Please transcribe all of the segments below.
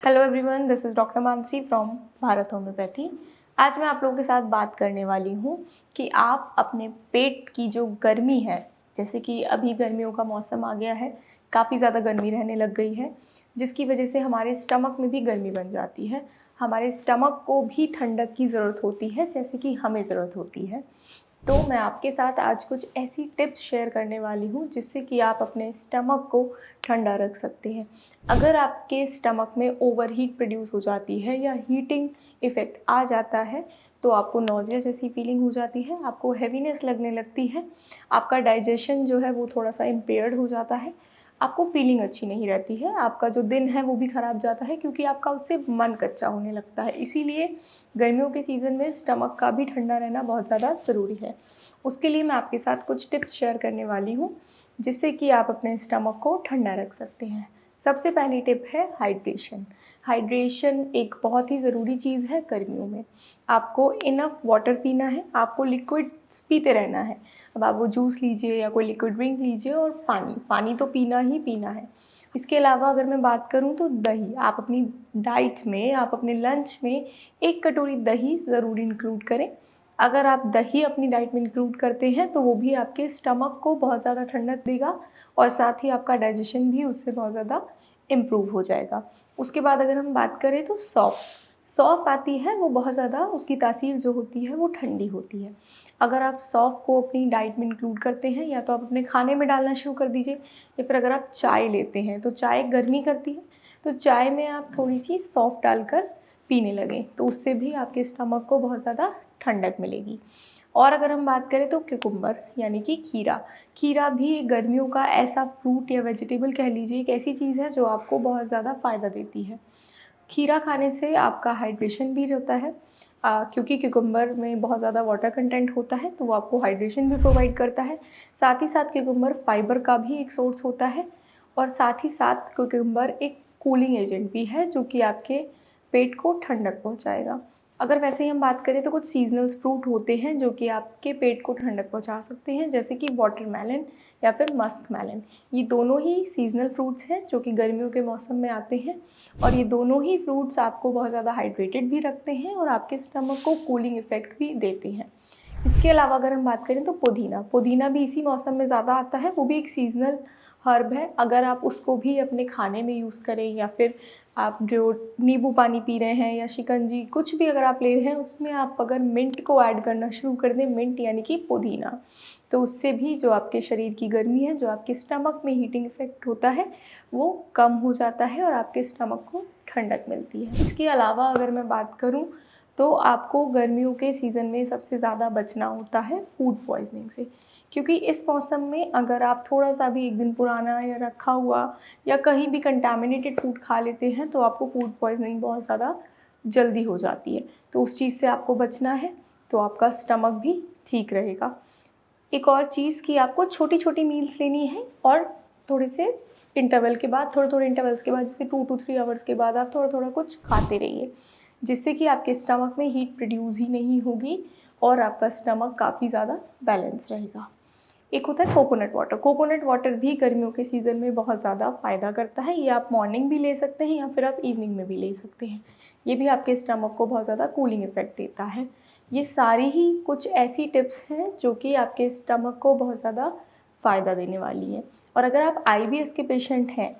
Hello everyone, this is doctor Mansi from Bharat homeopathy. आज मैं आप लोगों के साथ बात करने वाली हूँ कि आप अपने पेट की जो गर्मी है, जैसे कि अभी गर्मियों का मौसम आ गया है, काफ़ी ज़्यादा गर्मी रहने लग गई है, जिसकी वजह से हमारे स्टमक में भी गर्मी बन जाती है। हमारे स्टमक को भी ठंडक की ज़रूरत होती है, जैसे कि हमें ज़रूरत होती है। तो मैं आपके साथ आज कुछ ऐसी टिप्स शेयर करने वाली हूँ जिससे कि आप अपने स्टमक को ठंडा रख सकते हैं। अगर आपके स्टमक में ओवर हीट प्रोड्यूस हो जाती है या हीटिंग इफ़ेक्ट आ जाता है तो आपको नॉज़िया जैसी फीलिंग हो जाती है, आपको हैवीनेस लगने लगती है, आपका डाइजेशन जो है वो थोड़ा सा इम्पेयर्ड हो जाता है, आपको फीलिंग अच्छी नहीं रहती है, आपका जो दिन है वो भी ख़राब जाता है क्योंकि आपका उससे मन कच्चा होने लगता है। इसीलिए गर्मियों के सीज़न में स्टमक का भी ठंडा रहना बहुत ज़्यादा ज़रूरी है। उसके लिए मैं आपके साथ कुछ टिप्स शेयर करने वाली हूँ जिससे कि आप अपने स्टमक को ठंडा रख सकते हैं। सबसे पहली टिप है हाइड्रेशन। हाइड्रेशन एक बहुत ही ज़रूरी चीज़ है गर्मियों में। आपको इनफ वाटर पीना है, आपको लिक्विड्स पीते रहना है। अब आप वो जूस लीजिए या कोई लिक्विड ड्रिंक लीजिए और पानी तो पीना ही पीना है। इसके अलावा अगर मैं बात करूँ तो दही, आप अपनी डाइट में, आप अपने लंच में 1 कटोरी दही ज़रूर इंक्लूड करें। अगर आप दही अपनी डाइट में इंक्लूड करते हैं तो वो भी आपके स्टमक को बहुत ज़्यादा ठंडक देगा और साथ ही आपका डाइजेशन भी उससे बहुत ज़्यादा इम्प्रूव हो जाएगा। उसके बाद अगर हम बात करें तो सौंफ, सौंफ आती है, वो बहुत ज़्यादा उसकी तासीर जो होती है वो ठंडी होती है। अगर आप सौंफ को अपनी डाइट में इंक्लूड करते हैं या तो आप अपने खाने में डालना शुरू कर दीजिए या फिर अगर आप चाय लेते हैं तो चाय गर्मी करती है, तो चाय में आप थोड़ी सी सौंफ डालकर पीने लगें तो उससे भी आपके स्टमक को बहुत ज़्यादा ठंडक मिलेगी। और अगर हम बात करें तो क्यूकम्बर यानी कि खीरा, खीरा भी गर्मियों का ऐसा फ्रूट या वेजिटेबल कह लीजिए, एक ऐसी चीज़ है जो आपको बहुत ज़्यादा फ़ायदा देती है। खीरा खाने से आपका हाइड्रेशन भी होता है, क्योंकि क्यूकम्बर में बहुत ज़्यादा वाटर कंटेंट होता है तो वो आपको हाइड्रेशन भी प्रोवाइड करता है। साथ ही साथ क्यूकम्बर फाइबर का भी एक सोर्स होता है और साथ ही साथ क्यूकम्बर एक कूलिंग एजेंट भी है जो कि आपके पेट को ठंडक पहुंचाएगा। अगर वैसे ही हम बात करें तो कुछ सीजनल फ्रूट होते हैं जो कि आपके पेट को ठंडक पहुंचा सकते हैं, जैसे कि वाटरमेलन या फिर मस्क मेलन। ये दोनों ही सीजनल फ्रूट्स हैं जो कि गर्मियों के मौसम में आते हैं और ये दोनों ही फ्रूट्स आपको बहुत ज़्यादा हाइड्रेटेड भी रखते हैं और आपके स्टमक को कूलिंग इफेक्ट भी देते हैं। इसके अलावा अगर हम बात करें तो पुदीना, पुदीना भी इसी मौसम में ज़्यादा आता है, वो भी एक सीजनल हर्ब है। अगर आप उसको भी अपने खाने में यूज़ करें या फिर आप जो नींबू पानी पी रहे हैं या शिकंजी कुछ भी अगर आप ले रहे हैं उसमें आप अगर मिंट को ऐड करना शुरू कर दें, मिंट यानी कि पुदीना, तो उससे भी जो आपके शरीर की गर्मी है, जो आपके स्टमक में हीटिंग इफेक्ट होता है वो कम हो जाता है और आपके स्टमक को ठंडक मिलती है। इसके अलावा अगर मैं बात करूँ तो आपको गर्मियों के सीज़न में सबसे ज़्यादा बचना होता है फूड पॉइजनिंग से, क्योंकि इस मौसम में अगर आप थोड़ा सा भी 1 दिन पुराना या रखा हुआ या कहीं भी कंटामिनेटेड फूड खा लेते हैं तो आपको फूड पॉइजनिंग बहुत ज़्यादा जल्दी हो जाती है। तो उस चीज़ से आपको बचना है तो आपका स्टमक भी ठीक रहेगा। एक और चीज़ कि आपको छोटी-छोटी मील्स लेनी है और थोड़े से इंटरवल के बाद, थोड़े-थोड़े इंटरवल्स के बाद, जैसे 2 टू 3 आवर्स के बाद आप थोड़ा-थोड़ा कुछ खाते रहिए, जिससे कि आपके स्टमक में हीट प्रोड्यूस ही नहीं होगी और आपका स्टमक काफ़ी ज़्यादा बैलेंस रहेगा। एक होता है कोकोनट वाटर, कोकोनट वाटर भी गर्मियों के सीज़न में बहुत ज़्यादा फ़ायदा करता है। ये आप मॉर्निंग भी ले सकते हैं या फिर आप इवनिंग में भी ले सकते हैं। ये भी आपके स्टमक को बहुत ज़्यादा कूलिंग इफ़ेक्ट देता है। ये सारी ही कुछ ऐसी टिप्स हैं जो कि आपके स्टमक को बहुत ज़्यादा फ़ायदा देने वाली हैं। और अगर आप आईबीएस के पेशेंट हैं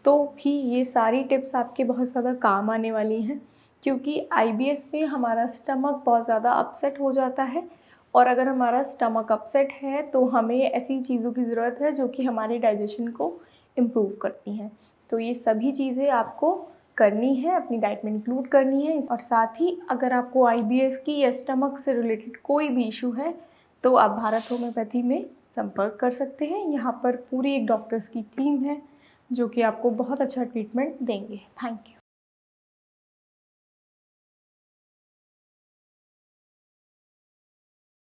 तो भी ये सारी टिप्स आपके बहुत ज़्यादा काम आने वाली हैं, क्योंकि आईबीएस में हमारा स्टमक बहुत ज़्यादा अपसेट हो जाता है और अगर हमारा स्टमक अपसेट है तो हमें ऐसी चीज़ों की ज़रूरत है जो कि हमारे डाइजेशन को इम्प्रूव करती हैं। तो ये सभी चीज़ें आपको करनी है, अपनी डाइट में इंक्लूड करनी है। और साथ ही अगर आपको आईबीएस की या स्टमक से रिलेटेड कोई भी इशू है तो आप भारत होम्योपैथी में संपर्क कर सकते हैं। यहाँ पर पूरी एक डॉक्टर्स की टीम है जो कि आपको बहुत अच्छा ट्रीटमेंट देंगे। Thank you.